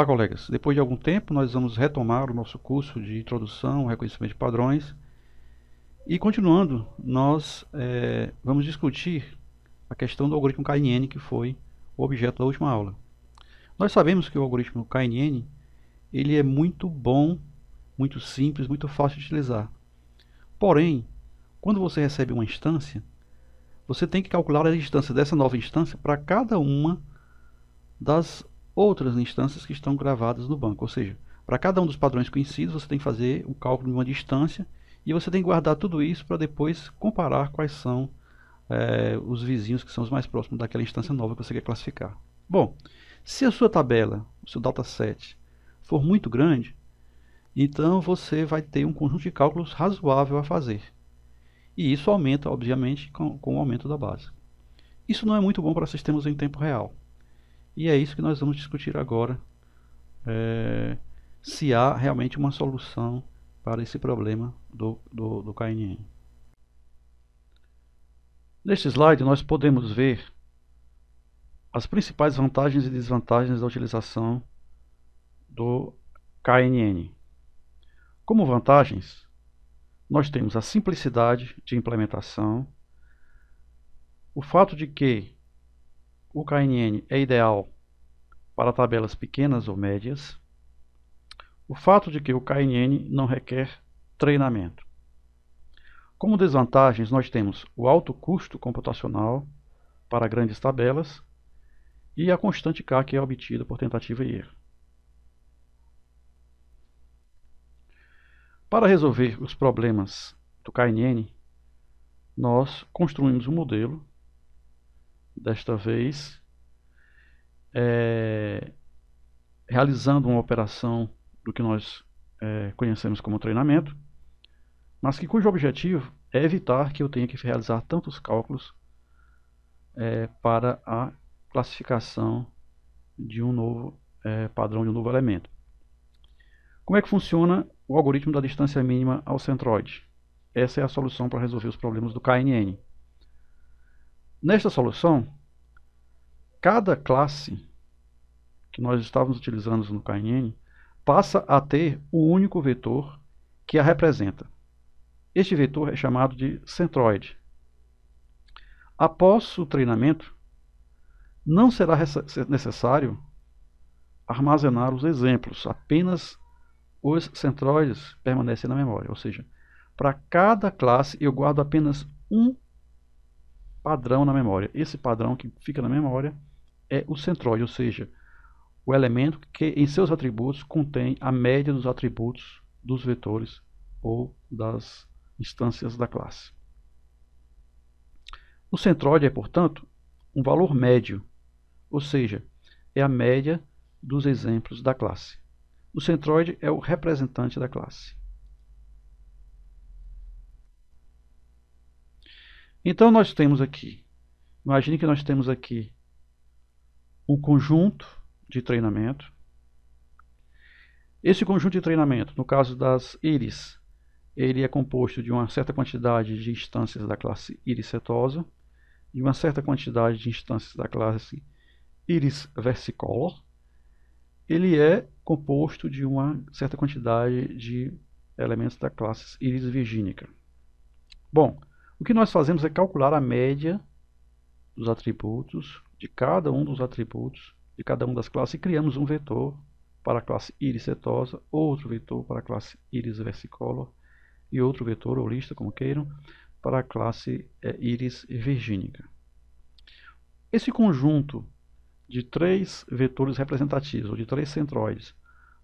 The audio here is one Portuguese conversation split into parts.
Olá, colegas. Depois de algum tempo, nós vamos retomar o nosso curso de Introdução ao Reconhecimento de Padrões. E continuando, nós vamos discutir a questão do algoritmo KNN, que foi o objeto da última aula. Nós sabemos que o algoritmo KNN ele é muito bom, muito simples, muito fácil de utilizar. Porém, quando você recebe uma instância, você tem que calcular a distância dessa nova instância para cada uma das outras instâncias que estão gravadas no banco. Ou seja, para cada um dos padrões conhecidos, você tem que fazer o cálculo de uma distância e você tem que guardar tudo isso para depois comparar quais são os vizinhos que são os mais próximos daquela instância nova que você quer classificar. Bom, se a sua tabela, o seu dataset, for muito grande, então você vai ter um conjunto de cálculos razoável a fazer. E isso aumenta, obviamente, com o aumento da base. Isso não é muito bom para sistemas em tempo real. E é isso que nós vamos discutir agora, se há realmente uma solução para esse problema do KNN. Neste slide nós podemos ver as principais vantagens e desvantagens da utilização do KNN. Como vantagens, nós temos a simplicidade de implementação, o fato de que o KNN é ideal para tabelas pequenas ou médias, o fato de que o KNN não requer treinamento. Como desvantagens, nós temos o alto custo computacional para grandes tabelas e a constante K, que é obtida por tentativa e erro. Para resolver os problemas do KNN, nós construímos um modelo, desta vez realizando uma operação do que nós conhecemos como treinamento, mas cujo objetivo é evitar que eu tenha que realizar tantos cálculos para a classificação de um novo padrão, de um novo elemento. Como é que funciona o algoritmo da distância mínima ao centroide? Essa é a solução para resolver os problemas do KNN. Nesta solução, cada classe que nós estávamos utilizando no KNN passa a ter um único vetor que a representa. Este vetor é chamado de centroide. Após o treinamento, não será necessário armazenar os exemplos, apenas os centroides permanecem na memória. Ou seja, para cada classe eu guardo apenas um padrão na memória. Esse padrão que fica na memória é o centroide, ou seja, o elemento que em seus atributos contém a média dos atributos dos vetores ou das instâncias da classe. O centroide é, portanto, um valor médio, ou seja, é a média dos exemplos da classe. O centroide é o representante da classe. Então nós temos aqui, imagine que nós temos aqui um conjunto de treinamento. Esse conjunto de treinamento, no caso das íris, ele é composto de uma certa quantidade de instâncias da classe íris setosa, de uma certa quantidade de instâncias da classe íris versicolor. Ele é composto de uma certa quantidade de elementos da classe íris virgínica. Bom, o que nós fazemos é calcular a média dos atributos, de cada um dos atributos, de cada uma das classes, e criamos um vetor para a classe íris setosa, outro vetor para a classe íris versicolor, e outro vetor, ou lista, como queiram, para a classe íris virgínica. Esse conjunto de três vetores representativos, ou de três centroides,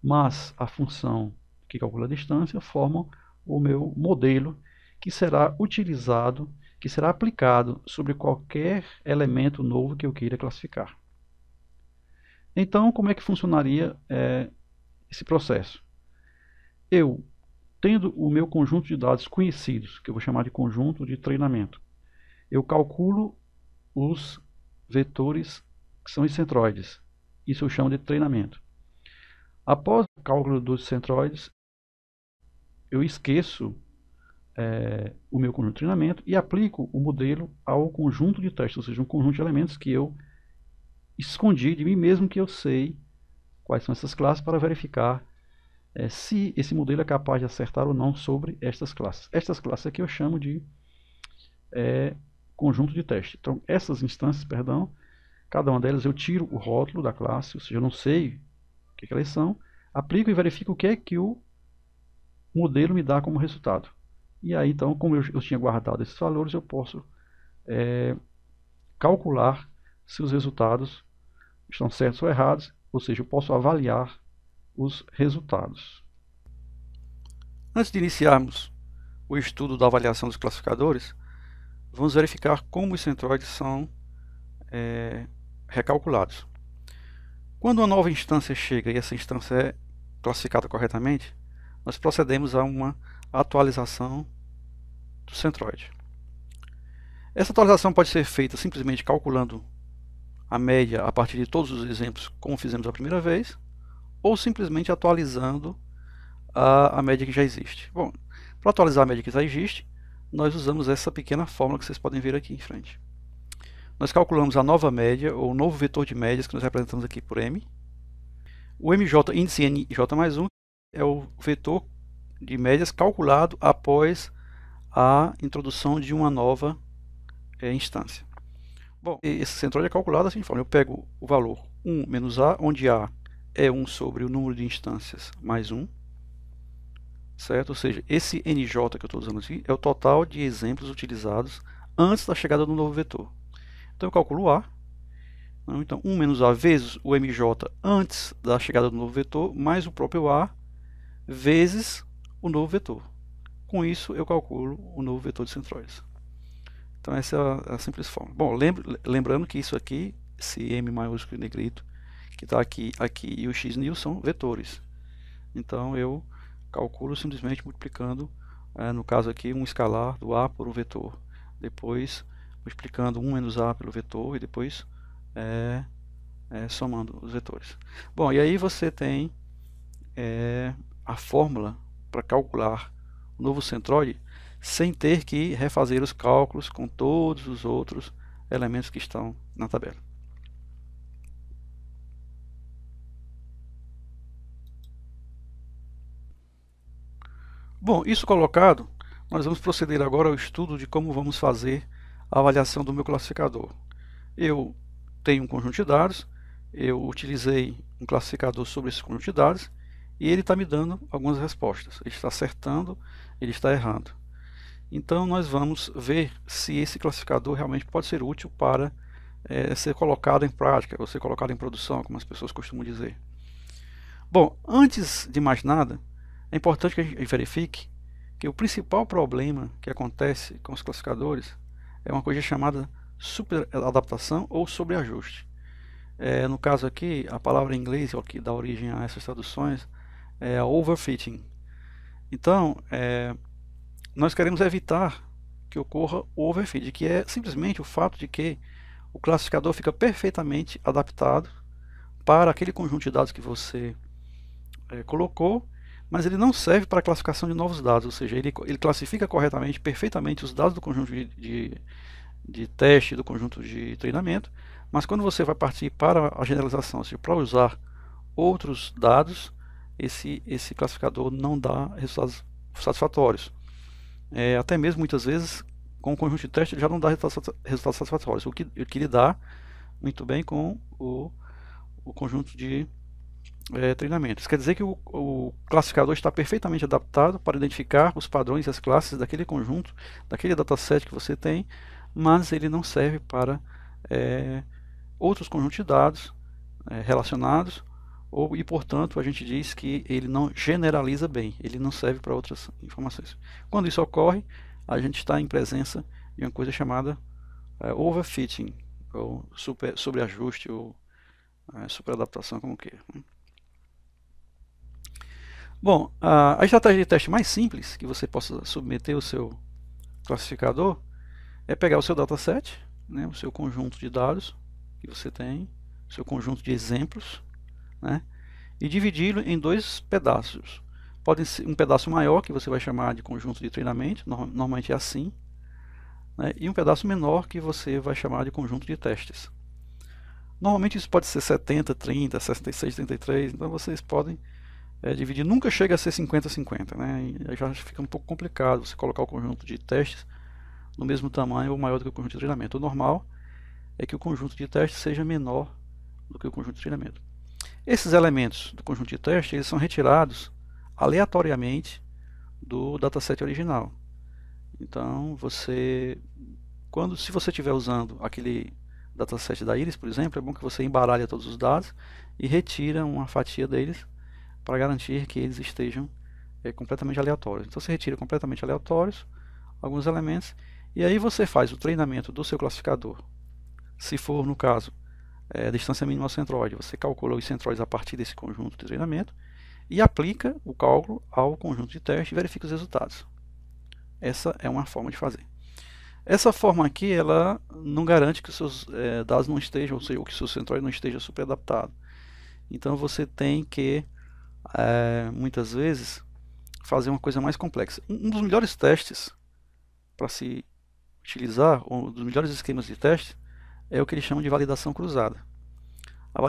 mas a função que calcula a distância, formam o meu modelo que será utilizado, que será aplicado sobre qualquer elemento novo que eu queira classificar. Então, como é que funcionaria esse processo? Eu, tendo o meu conjunto de dados conhecidos, que eu vou chamar de conjunto de treinamento, eu calculo os vetores que são os centroides. Isso eu chamo de treinamento. Após o cálculo dos centroides, eu esqueço o meu conjunto de treinamento e aplico o modelo ao conjunto de testes, ou seja, um conjunto de elementos que eu escondi de mim mesmo, que eu sei quais são essas classes para verificar se esse modelo é capaz de acertar ou não sobre estas classes. Estas classes aqui eu chamo de conjunto de teste. Então, essas instâncias, perdão, cada uma delas eu tiro o rótulo da classe, ou seja, eu não sei o que elas são, aplico e verifico o que é que o modelo me dá como resultado. E aí, então, como eu tinha guardado esses valores, eu posso calcular se os resultados estão certos ou errados, ou seja, eu posso avaliar os resultados. Antes de iniciarmos o estudo da avaliação dos classificadores, vamos verificar como os centroides são recalculados. Quando uma nova instância chega e essa instância é classificada corretamente, nós procedemos a uma atualização do centroide. Essa atualização pode ser feita simplesmente calculando a média a partir de todos os exemplos, como fizemos a primeira vez, ou simplesmente atualizando a média que já existe. Bom, para atualizar a média que já existe, nós usamos essa pequena fórmula que vocês podem ver aqui em frente. Nós calculamos a nova média, ou o novo vetor de médias, que nós representamos aqui por M. O MJ, índice NJ mais 1, é o vetor de médias calculado após a introdução de uma nova instância. Bom, esse centroide é calculado assim de forma: eu pego o valor 1 menos A, onde A é 1 sobre o número de instâncias mais 1, certo? Ou seja, esse NJ que eu estou usando aqui é o total de exemplos utilizados antes da chegada do novo vetor. Então eu calculo A, então 1 menos A vezes o MJ antes da chegada do novo vetor, mais o próprio A vezes o novo vetor. Com isso eu calculo o novo vetor de centroides. Então essa é a simples forma. Bom, lembrando que isso aqui, esse M maiúsculo e negrito, que está aqui e o x nil são vetores. Então eu calculo simplesmente multiplicando, no caso aqui, um escalar do A por um vetor. Depois multiplicando 1 menos A pelo vetor e depois somando os vetores. Bom, e aí você tem a fórmula para calcular o novo centroide sem ter que refazer os cálculos com todos os outros elementos que estão na tabela. Bom, isso colocado, nós vamos proceder agora ao estudo de como vamos fazer a avaliação do meu classificador. Eu tenho um conjunto de dados, eu utilizei um classificador sobre esse conjunto de dados e ele está me dando algumas respostas. Ele está acertando, ele está errando. Então nós vamos ver se esse classificador realmente pode ser útil para ser colocado em prática, ou ser colocado em produção, como as pessoas costumam dizer. Bom, antes de mais nada, é importante que a gente verifique que o principal problema que acontece com os classificadores é uma coisa chamada superadaptação ou sobreajuste. No caso aqui, a palavra em inglês, que dá origem a essas traduções, é overfitting. Então, nós queremos evitar que ocorra o overfit, que é simplesmente o fato de que o classificador fica perfeitamente adaptado para aquele conjunto de dados que você colocou, mas ele não serve para a classificação de novos dados, ou seja, ele classifica corretamente, perfeitamente os dados do conjunto de teste, do conjunto de treinamento, mas quando você vai partir para a generalização, ou seja, para usar outros dados, esse classificador não dá resultados satisfatórios. Até mesmo muitas vezes com o conjunto de teste ele já não dá resultados satisfatórios, o que ele dá muito bem com o conjunto de treinamento. Isso quer dizer que o classificador está perfeitamente adaptado para identificar os padrões e as classes daquele conjunto, daquele dataset que você tem, mas ele não serve para outros conjuntos de dados relacionados, e portanto a gente diz que ele não generaliza bem, ele não serve para outras informações. Quando isso ocorre, a gente está em presença de uma coisa chamada overfitting, ou sobreajuste, ou superadaptação, como queira. Bom, a estratégia de teste mais simples que você possa submeter o seu classificador é pegar o seu dataset, o seu conjunto de dados que você tem, o seu conjunto de exemplos, e dividi-lo em dois pedaços. Pode ser um pedaço maior, que você vai chamar de conjunto de treinamento, normalmente é assim, e um pedaço menor que você vai chamar de conjunto de testes. Normalmente isso pode ser 70, 30, 66, 33, então vocês podem dividir. Nunca chega a ser 50, 50, né? E aí já fica um pouco complicado você colocar o conjunto de testes no mesmo tamanho ou maior do que o conjunto de treinamento. O normal é que o conjunto de testes seja menor do que o conjunto de treinamento. Esses elementos do conjunto de teste eles são retirados aleatoriamente do dataset original. Então, se você estiver usando aquele dataset da Iris, por exemplo, é bom que você embaralhe todos os dados e retira uma fatia deles para garantir que eles estejam completamente aleatórios. Então, você retira completamente aleatórios alguns elementos e aí você faz o treinamento do seu classificador. Se for, no caso, a distância mínima ao centroide, você calcula os centroides a partir desse conjunto de treinamento e aplica o cálculo ao conjunto de teste e verifica os resultados. Essa é uma forma de fazer. Essa forma aqui, ela não garante que os seus dados não estejam, ou seja, que o seu centroide não esteja super adaptado. Então você tem que, muitas vezes, fazer uma coisa mais complexa. Um dos melhores testes para se utilizar, um dos melhores esquemas de teste, é o que eles chamam de validação cruzada. A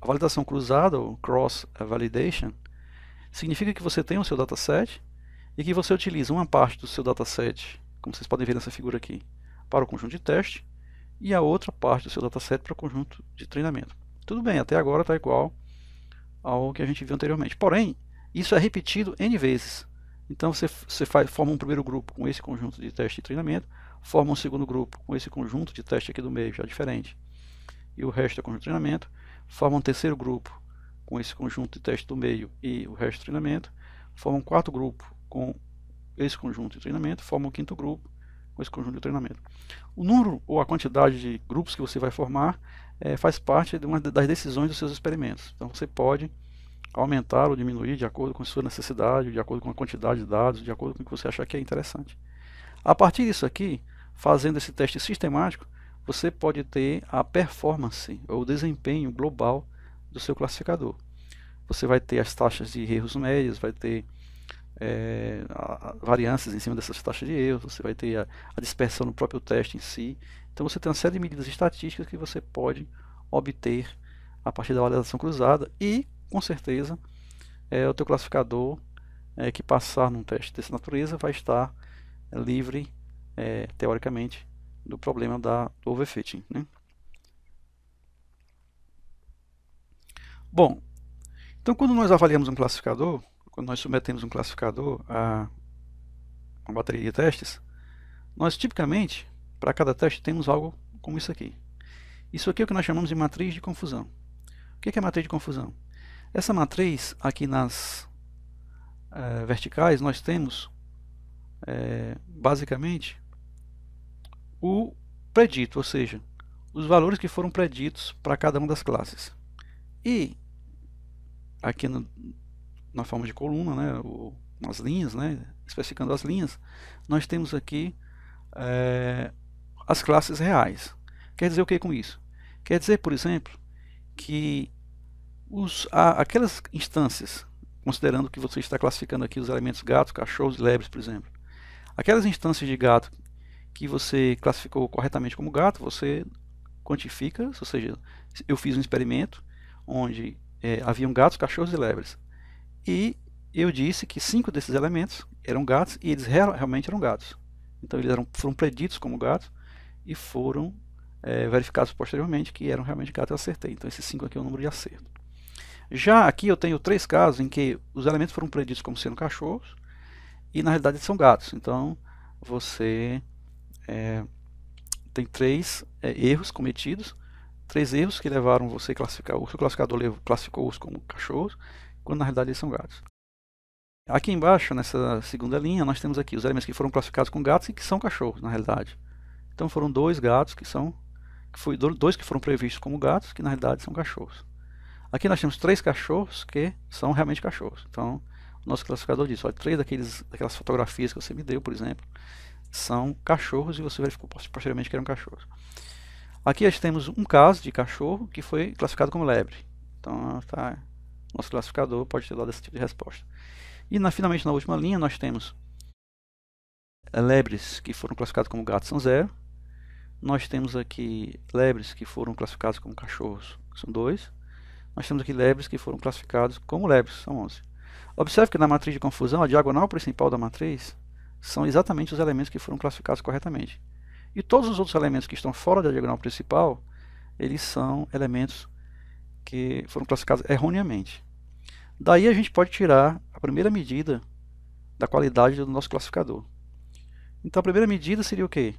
validação cruzada, ou cross validation, significa que você tem o seu dataset e que você utiliza uma parte do seu dataset, como vocês podem ver nessa figura aqui, para o conjunto de teste e a outra parte do seu dataset para o conjunto de treinamento. Tudo bem, até agora está igual ao que a gente viu anteriormente. Porém, isso é repetido N vezes. Então você forma um primeiro grupo com esse conjunto de teste e treinamento, forma um segundo grupo com esse conjunto de teste aqui do meio, já diferente, e o resto é conjunto de treinamento, forma um terceiro grupo com esse conjunto de teste do meio e o resto de treinamento, forma um quarto grupo com esse conjunto de treinamento, forma um quinto grupo com esse conjunto de treinamento. O número ou a quantidade de grupos que você vai formar faz parte de uma das decisões dos seus experimentos. Então você pode aumentar ou diminuir de acordo com a sua necessidade, de acordo com a quantidade de dados, de acordo com o que você achar que é interessante. A partir disso aqui, fazendo esse teste sistemático, você pode ter a performance ou o desempenho global do seu classificador. Você vai ter as taxas de erros médios, vai ter variâncias em cima dessas taxas de erros, você vai ter a dispersão no próprio teste em si. Então você tem uma série de medidas estatísticas que você pode obter a partir da validação cruzada e, com certeza, o teu classificador que passar num teste dessa natureza vai estar livre, teoricamente, do problema do overfitting, né? Bom, então quando nós avaliamos um classificador, quando nós submetemos um classificador a uma bateria de testes, nós tipicamente, para cada teste, temos algo como isso aqui. Isso aqui é o que nós chamamos de matriz de confusão. O que é matriz de confusão? Essa matriz, aqui nas verticais, nós temos basicamente o predito, ou seja, os valores que foram preditos para cada uma das classes. E aqui na forma de coluna, né, nas linhas, né, especificando as linhas, nós temos aqui as classes reais. Quer dizer o que com isso? Quer dizer, por exemplo, que aquelas instâncias, considerando que você está classificando aqui os elementos gatos, cachorros e lebres, por exemplo, aquelas instâncias de gato que você classificou corretamente como gato, você quantifica, ou seja, eu fiz um experimento onde haviam gatos, cachorros e lebres. E eu disse que 5 desses elementos eram gatos e eles realmente eram gatos. Então eles foram preditos como gatos e foram verificados posteriormente que eram realmente gatos. Eu acertei. Então esses 5 aqui é o número de acerto. Já aqui eu tenho 3 casos em que os elementos foram preditos como sendo cachorros e na realidade eles são gatos. Então você tem 3 erros cometidos, 3 erros que levaram você a classificar, o seu classificador classificou-os como cachorros, quando na realidade eles são gatos. Aqui embaixo, nessa segunda linha, nós temos aqui os elementos que foram classificados como gatos e que são cachorros, na realidade. Então foram 2 gatos dois que foram previstos como gatos, que na realidade são cachorros. Aqui nós temos 3 cachorros que são realmente cachorros. Então, o nosso classificador diz, olha, 3 daquelas fotografias que você me deu, por exemplo, são cachorros e você verificou posteriormente que eram cachorros. Aqui nós temos um caso de cachorro que foi classificado como lebre. Então, nosso classificador pode ter dado esse tipo de resposta. E finalmente na última linha nós temos lebres que foram classificados como gatos são 0. Nós temos aqui lebres que foram classificados como cachorros, são 2. Nós temos aqui lebres que foram classificados como lebres, são 11. Observe que na matriz de confusão, a diagonal principal da matriz são exatamente os elementos que foram classificados corretamente. E todos os outros elementos que estão fora da diagonal principal, eles são elementos que foram classificados erroneamente. Daí a gente pode tirar a primeira medida da qualidade do nosso classificador. Então a primeira medida seria o quê?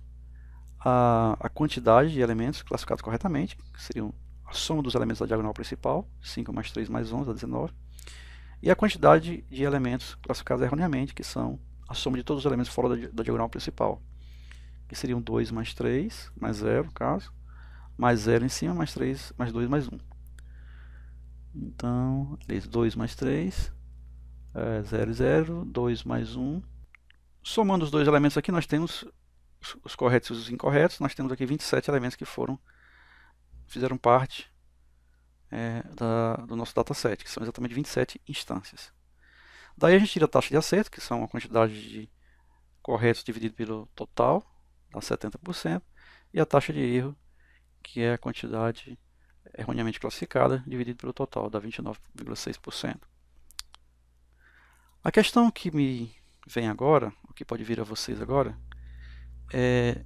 A quantidade de elementos classificados corretamente, que seriam a soma dos elementos da diagonal principal, 5 mais 3 mais 11 dá 19, e a quantidade de elementos classificados erroneamente, que são a soma de todos os elementos fora da diagonal principal, que seriam 2 mais 3, mais 0, no caso, mais 0 em cima, mais 3, mais 2, mais 1. Então, 2 mais 3, 0, 0, 2 mais 1. Somando os dois elementos aqui, nós temos os corretos e os incorretos. Nós temos aqui 27 elementos que fizeram parte do nosso dataset, que são exatamente 27 instâncias. Daí a gente tira a taxa de acerto, que são a quantidade de corretos dividido pelo total, dá 70%, e a taxa de erro, que é a quantidade erroneamente classificada, dividido pelo total, dá 29,6%. A questão que me vem agora, o que pode vir a vocês agora, é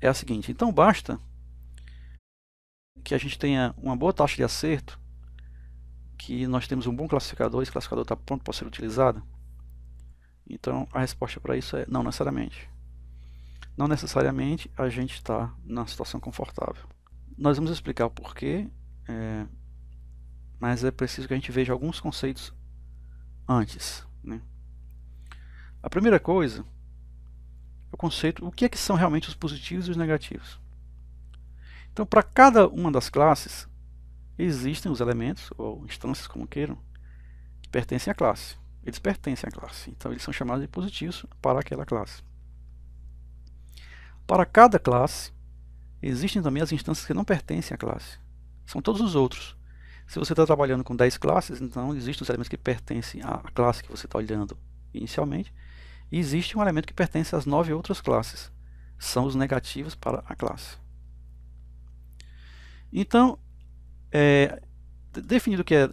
a seguinte. Então basta que a gente tenha uma boa taxa de acerto, que nós temos um bom classificador, esse classificador está pronto para ser utilizado? Então a resposta para isso é não necessariamente. Não necessariamente a gente está numa situação confortável. Nós vamos explicar o porquê, mas é preciso que a gente veja alguns conceitos antes, né? A primeira coisa é o conceito, o que é que são realmente os positivos e os negativos. Então, para cada uma das classes, existem os elementos, ou instâncias, como queiram, que pertencem à classe. Eles pertencem à classe, então eles são chamados de positivos para aquela classe. Para cada classe, existem também as instâncias que não pertencem à classe. São todos os outros. Se você está trabalhando com 10 classes, então existem os elementos que pertencem à classe que você está olhando inicialmente, e existe um elemento que pertence às 9 outras classes. São os negativos para a classe. Então, definido o que é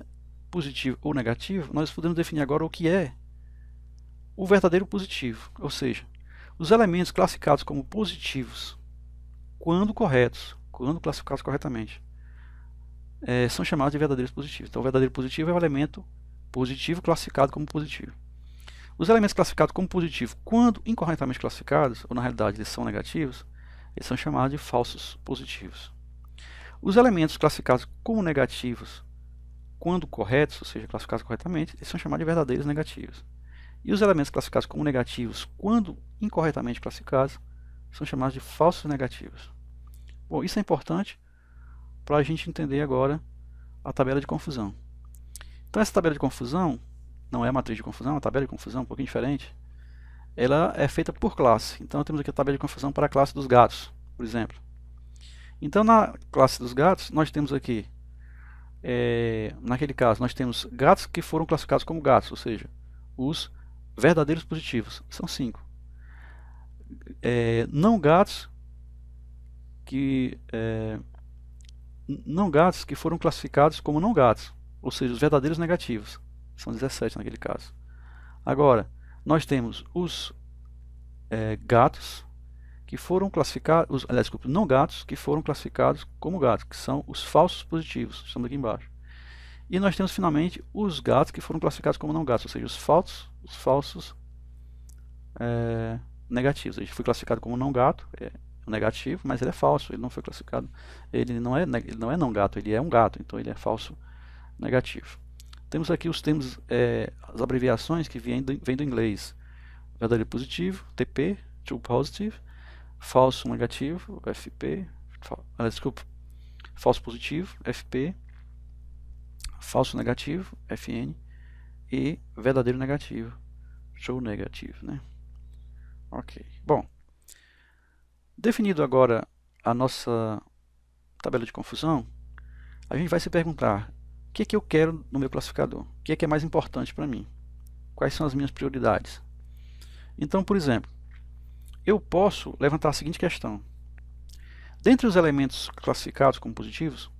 positivo ou negativo, nós podemos definir agora o que é o verdadeiro positivo. Ou seja, os elementos classificados como positivos, quando corretos, quando classificados corretamente, são chamados de verdadeiros positivos. Então, o verdadeiro positivo é o elemento positivo classificado como positivo. Os elementos classificados como positivo, quando incorretamente classificados, ou na realidade eles são negativos, eles são chamados de falsos positivos. Os elementos classificados como negativos, quando corretos, ou seja, classificados corretamente, eles são chamados de verdadeiros negativos. E os elementos classificados como negativos, quando incorretamente classificados, são chamados de falsos negativos. Bom, isso é importante para a gente entender agora a tabela de confusão. Então essa tabela de confusão, não é a matriz de confusão, é uma tabela de confusão um pouquinho diferente. Ela é feita por classe. Então temos aqui a tabela de confusão para a classe dos gatos, por exemplo. Então na classe dos gatos, nós temos aqui, naquele caso, nós temos gatos que foram classificados como gatos, ou seja, os verdadeiros positivos, são 5. Não gatos que foram classificados como não gatos, ou seja, os verdadeiros negativos, são 17 naquele caso. Agora, nós temos os gatos que foram classificados, não gatos que foram classificados como gatos, que são os falsos positivos, estamos aqui embaixo. E nós temos finalmente os gatos que foram classificados como não gatos, ou seja, os falsos negativos. A gente foi classificado como não gato, negativo, mas ele é falso, ele não foi classificado, ele não é não gato, ele é um gato, então ele é falso negativo. Temos aqui os termos, as abreviações que vêm do inglês: verdadeiro positivo, TP, true positive, falso negativo, FP, falso positivo, FP, falso negativo, FN, e verdadeiro negativo, true negative, né? Ok. Bom, definido agora a nossa tabela de confusão, a gente vai se perguntar: o que é que eu quero no meu classificador? O que é mais importante para mim? Quais são as minhas prioridades? Então, por exemplo, eu posso levantar a seguinte questão: Dentre os elementos classificados como positivos,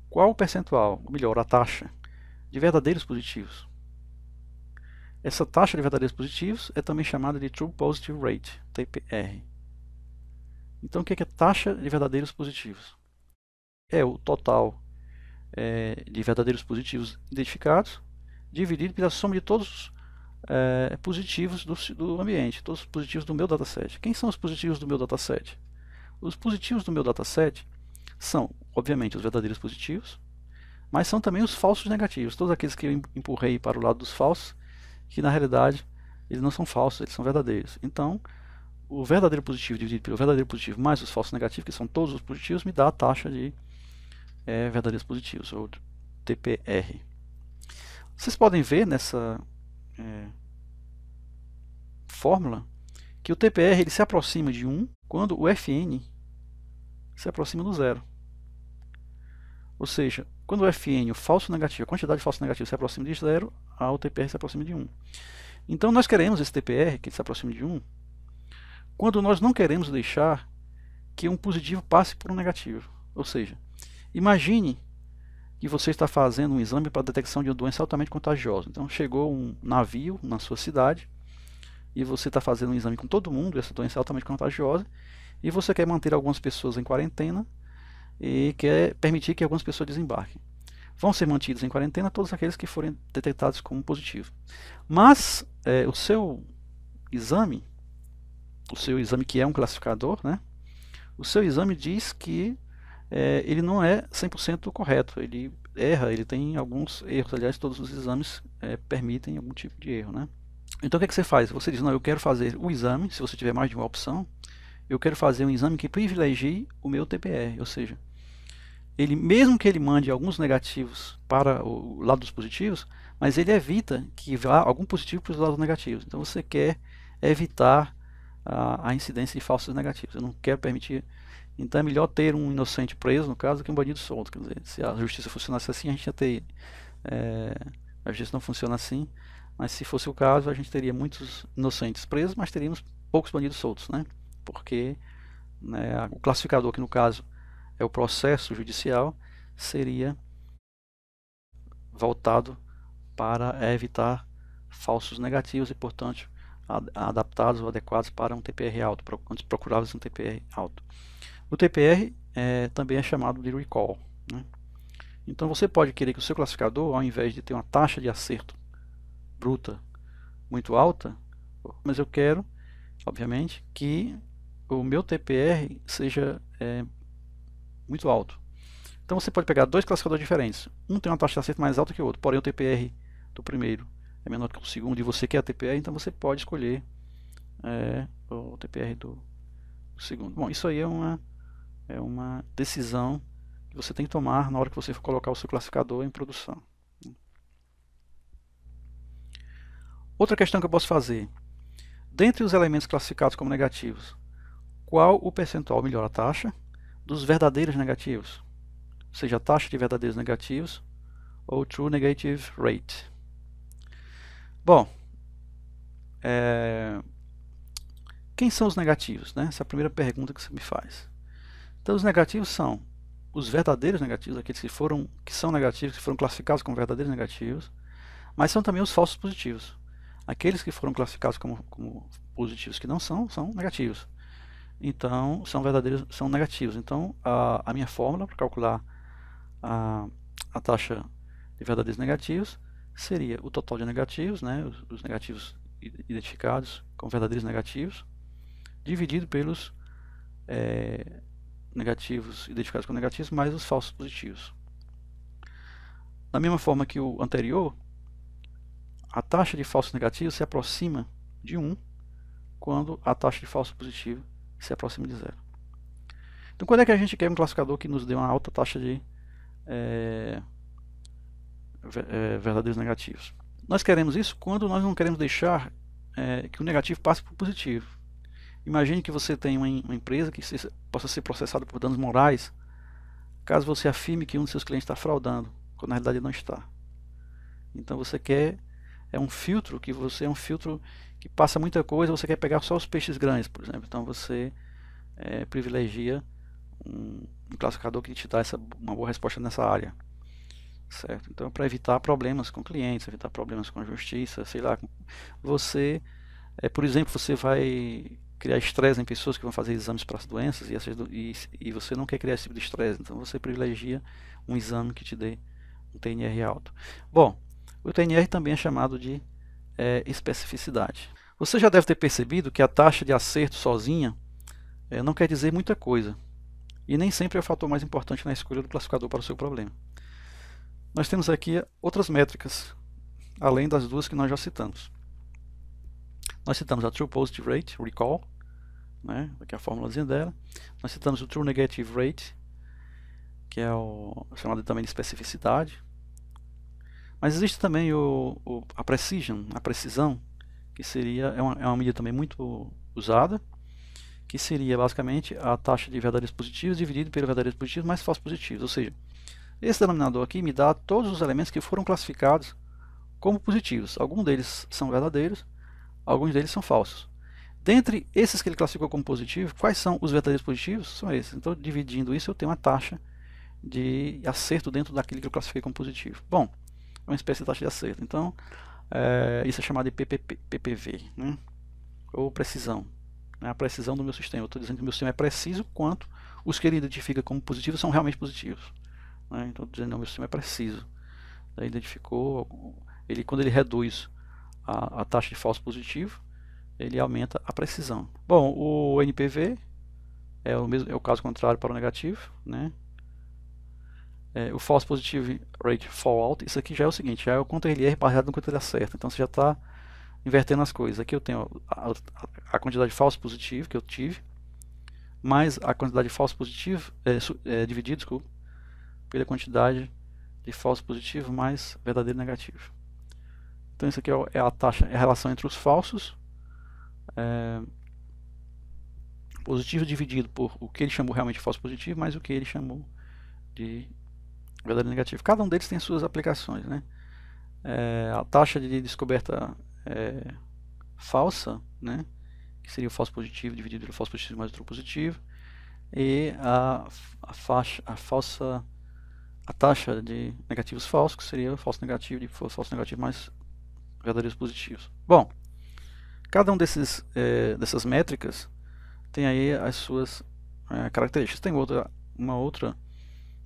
qual o percentual, ou melhor, a taxa, de verdadeiros positivos? Essa taxa de verdadeiros positivos é também chamada de True Positive Rate, TPR. Então, o que é taxa de verdadeiros positivos? É o total de verdadeiros positivos identificados dividido pela soma de todos os positivos do ambiente, todos os positivos do meu dataset. Quem são os positivos do meu dataset? Os positivos do meu dataset são, obviamente, os verdadeiros positivos, mas são também os falsos negativos, todos aqueles que eu empurrei para o lado dos falsos, que na realidade eles não são falsos, eles são verdadeiros. Então, o verdadeiro positivo dividido pelo verdadeiro positivo mais os falsos negativos, que são todos os positivos, me dá a taxa de verdadeiros positivos, ou TPR. Vocês podem ver nessa fórmula que o TPR ele se aproxima de 1 quando o FN se aproxima do zero. Ou seja, quando o FN, o falso negativo, a quantidade de falso negativo se aproxima de zero, o TPR se aproxima de 1. Então nós queremos esse TPR, que se aproxime de 1, quando nós não queremos deixar que um positivo passe por um negativo. Ou seja, imagine que você está fazendo um exame para a detecção de uma doença altamente contagiosa. Então chegou um navio na sua cidade e você está fazendo um exame com todo mundo, essa doença é altamente contagiosa, e você quer manter algumas pessoas em quarentena e quer permitir que algumas pessoas desembarquem. Vão ser mantidos em quarentena todos aqueles que forem detectados como positivo. Mas o seu exame que é um classificador, né? O seu exame diz que ele não é 100% correto, ele erra, ele tem alguns erros. Aliás, todos os exames permitem algum tipo de erro, né? Então o que você faz? Você diz, não, eu quero fazer o exame, se você tiver mais de uma opção, eu quero fazer um exame que privilegie o meu TPR, ou seja, mesmo que ele mande alguns negativos para o lado dos positivos, mas ele evita que vá algum positivo para os lados negativos. Então você quer evitar a incidência de falsos negativos. Eu não quero permitir. Então é melhor ter um inocente preso, no caso, do que um bandido solto. Quer dizer, se a justiça funcionasse assim, a gente ia ter. A justiça não funciona assim, mas se fosse o caso, a gente teria muitos inocentes presos, mas teríamos poucos bandidos soltos, né? Porque o classificador, que no caso é o processo judicial, seria voltado para evitar falsos negativos e, portanto, adaptados ou adequados para um TPR alto, antes procurava-se um TPR alto. O TPR também é chamado de recall, né? Então você pode querer que o seu classificador, ao invés de ter uma taxa de acerto bruta muito alta, mas eu quero, obviamente, que o meu TPR seja muito alto. Então você pode pegar dois classificadores diferentes. Um tem uma taxa de acerto mais alta que o outro, porém o TPR do primeiro é menor que o segundo e você quer a TPR, então você pode escolher o TPR do segundo. Bom, isso aí é uma decisão que você tem que tomar na hora que você for colocar o seu classificador em produção. Outra questão que eu posso fazer: dentre os elementos classificados como negativos, qual o percentual, melhor, a taxa dos verdadeiros negativos? Ou seja, a taxa de verdadeiros negativos, ou True Negative Rate. Bom, quem são os negativos, né? Essa é a primeira pergunta que você me faz. Então, os negativos são os verdadeiros negativos, aqueles que são negativos, que foram classificados como verdadeiros negativos, mas são também os falsos positivos. Aqueles que foram classificados como positivos que não são negativos. Então, são verdadeiros, são negativos. Então, a minha fórmula para calcular a taxa de verdadeiros negativos seria o total de negativos, né, os negativos identificados como verdadeiros negativos, dividido pelos negativos identificados como negativos, mais os falsos positivos. Da mesma forma que o anterior, a taxa de falsos negativos se aproxima de 1 quando a taxa de falso positivo se aproxima de 0. Então, quando é que a gente quer um classificador que nos dê uma alta taxa de verdadeiros negativos? Nós queremos isso quando nós não queremos deixar que o negativo passe para o positivo. Imagine que você tem uma empresa que possa ser processada por danos morais, caso você afirme que um de seus clientes está fraudando, quando na realidade ele não está. Então você quer um filtro que passa muita coisa, você quer pegar só os peixes grandes, por exemplo. Então você privilegia um classificador que te dá uma boa resposta nessa área, certo? Então, para evitar problemas com clientes, evitar problemas com a justiça, sei lá, você, por exemplo, você vai criar estresse em pessoas que vão fazer exames para as doenças e você não quer criar esse tipo de estresse, então você privilegia um exame que te dê um TNR alto. Bom, o TNR também é chamado de especificidade. Você já deve ter percebido que a taxa de acerto sozinha não quer dizer muita coisa, e nem sempre é o fator mais importante na escolha do classificador para o seu problema. Nós temos aqui outras métricas, além das duas que nós já citamos. Nós citamos a True Positive Rate, Recall, né, aqui é a formulazinha dela. Nós citamos o True Negative Rate, que é chamado também de especificidade. Mas existe também a Precision, a precisão, que é uma medida também muito usada, que seria basicamente a taxa de verdadeiros positivos dividido pelo verdadeiros positivos mais falsos positivos. Ou seja, esse denominador aqui me dá todos os elementos que foram classificados como positivos. Alguns deles são verdadeiros, alguns deles são falsos. Dentre esses que ele classificou como positivo, quais são os verdadeiros positivos? São esses. Então, dividindo isso, eu tenho uma taxa de acerto dentro daquele que eu classifiquei como positivo. Bom, é uma espécie de taxa de acerto. Então, isso é chamado de PPV, né? Ou precisão. A precisão do meu sistema. Eu estou dizendo que o meu sistema é preciso quanto os que ele identifica como positivos são realmente positivos. Né? Então, estou dizendo que o meu sistema é preciso. Daí identificou, quando ele reduz a taxa de falso positivo, ele aumenta a precisão. Bom, o NPV é o caso contrário para o negativo, né? O false positive rate fallout, isso aqui já é o seguinte, já é o quanto ele é baseado no quanto ele acerta. Então você já está invertendo as coisas. Aqui eu tenho a quantidade de falso positivo que eu tive, mais a quantidade de falso positivo, dividido, desculpa, pela quantidade de falso positivo mais verdadeiro negativo. Então isso aqui é a taxa, é a relação entre os falsos positivo dividido por o que ele chamou realmente de falso positivo, mais o que ele chamou de verdadeiro negativo. Cada um deles tem suas aplicações, né? A taxa de descoberta falsa, né? Que seria o falso positivo dividido pelo falso positivo mais o true positivo, e a taxa de negativos falsos, que seria o falso negativo de falso negativo mais verdadeiros positivos. Bom, cada um dessas métricas tem aí as suas características. Tem uma outra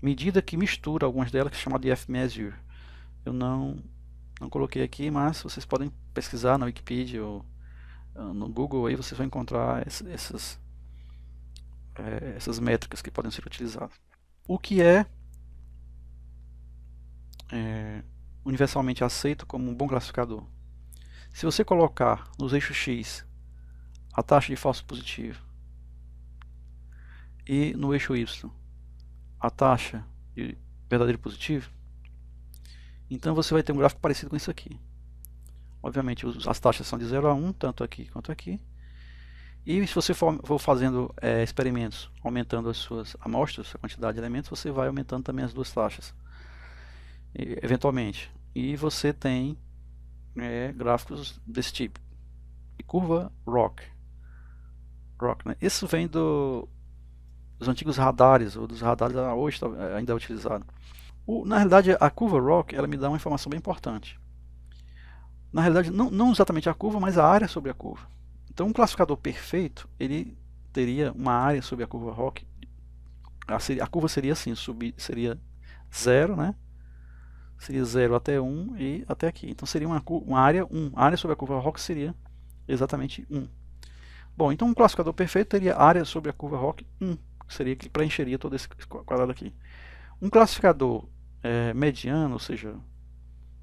medida que mistura algumas delas, que é chamada de F-Measure. Eu não coloquei aqui, mas vocês podem pesquisar na Wikipedia ou no Google, aí vocês vão encontrar essas métricas que podem ser utilizadas. O que é universalmente aceito como um bom classificador? Se você colocar nos eixos X a taxa de falso positivo e no eixo Y a taxa de verdadeiro positivo, então você vai ter um gráfico parecido com isso aqui. Obviamente as taxas são de 0 a 1, tanto aqui quanto aqui. E se você for fazendo experimentos, aumentando as suas amostras, a quantidade de elementos, você vai aumentando também as duas taxas, eventualmente. E você tem gráficos desse tipo. E curva ROC, né? Isso vem dos antigos radares, ou dos radares hoje ainda é utilizado. Na realidade, a curva ROC ela me dá uma informação bem importante. Na realidade, não exatamente a curva, mas a área sobre a curva. Então, um classificador perfeito, ele teria uma área sobre a curva ROC. A curva seria assim, seria 0, né? Seria 0 até 1 e até aqui. Então, seria uma área 1. A área sobre a curva ROC seria exatamente 1. Bom, então um classificador perfeito teria área sobre a curva ROC 1, que seria que preencheria todo esse quadrado aqui. Um classificador mediano, ou seja,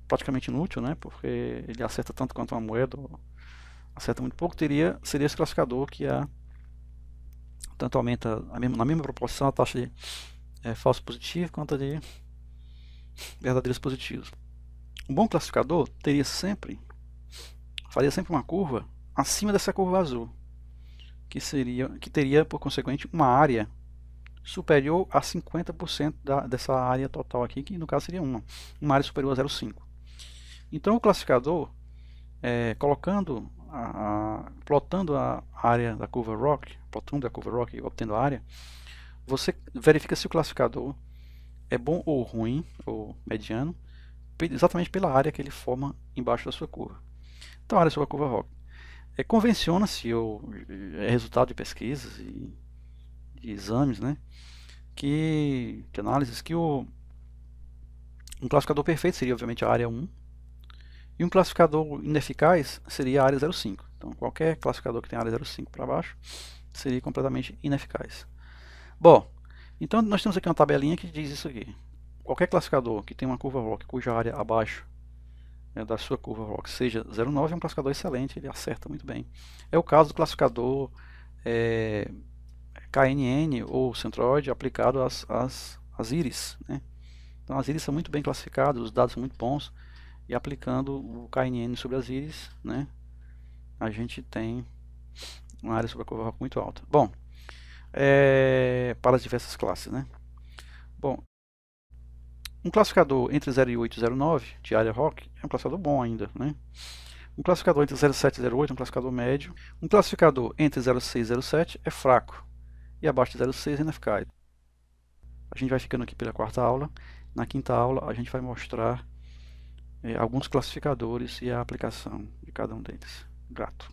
praticamente inútil, né? Porque ele acerta tanto quanto uma moeda, acerta muito pouco, seria esse classificador que tanto aumenta na mesma proporção a taxa de falso positivo quanto a de verdadeiros positivos. Um bom classificador faria sempre uma curva acima dessa curva azul, que teria por consequente uma área superior a 50% dessa área total aqui, que no caso seria uma área superior a 0,5. Então o classificador, plotando a área da curva ROC, plotando a curva ROC e obtendo a área, você verifica se o classificador é bom ou ruim, ou mediano, exatamente pela área que ele forma embaixo da sua curva. Então, a área sobre a curva ROC. Convenciona-se, ou é resultado de pesquisas e de exames, né, de análises, que um classificador perfeito seria, obviamente, a área 1, e um classificador ineficaz seria a área 0,5. Então, qualquer classificador que tenha área 0,5 para baixo seria completamente ineficaz. Bom, então nós temos aqui uma tabelinha que diz isso aqui. Qualquer classificador que tem uma curva ROC cuja área abaixo da sua curva ROC seja 0,9 é um classificador excelente, ele acerta muito bem. É o caso do classificador KNN ou Centroid aplicado às íris, né? Então as íris são muito bem classificadas, os dados são muito bons, e aplicando o KNN sobre as íris, né, a gente tem uma área sobre a curva ROC muito alta. Bom, para as diversas classes, né? Bom, um classificador entre 0,8 e 0,9 de área ROC é um classificador bom ainda, né? Um classificador entre 0,7 e 0,8 é um classificador médio. Um classificador entre 0,6 e 0,7 é fraco, e abaixo de 0,6 é ineficaz. A gente vai ficando aqui pela quarta aula. Na quinta aula a gente vai mostrar alguns classificadores e a aplicação de cada um deles. Grato.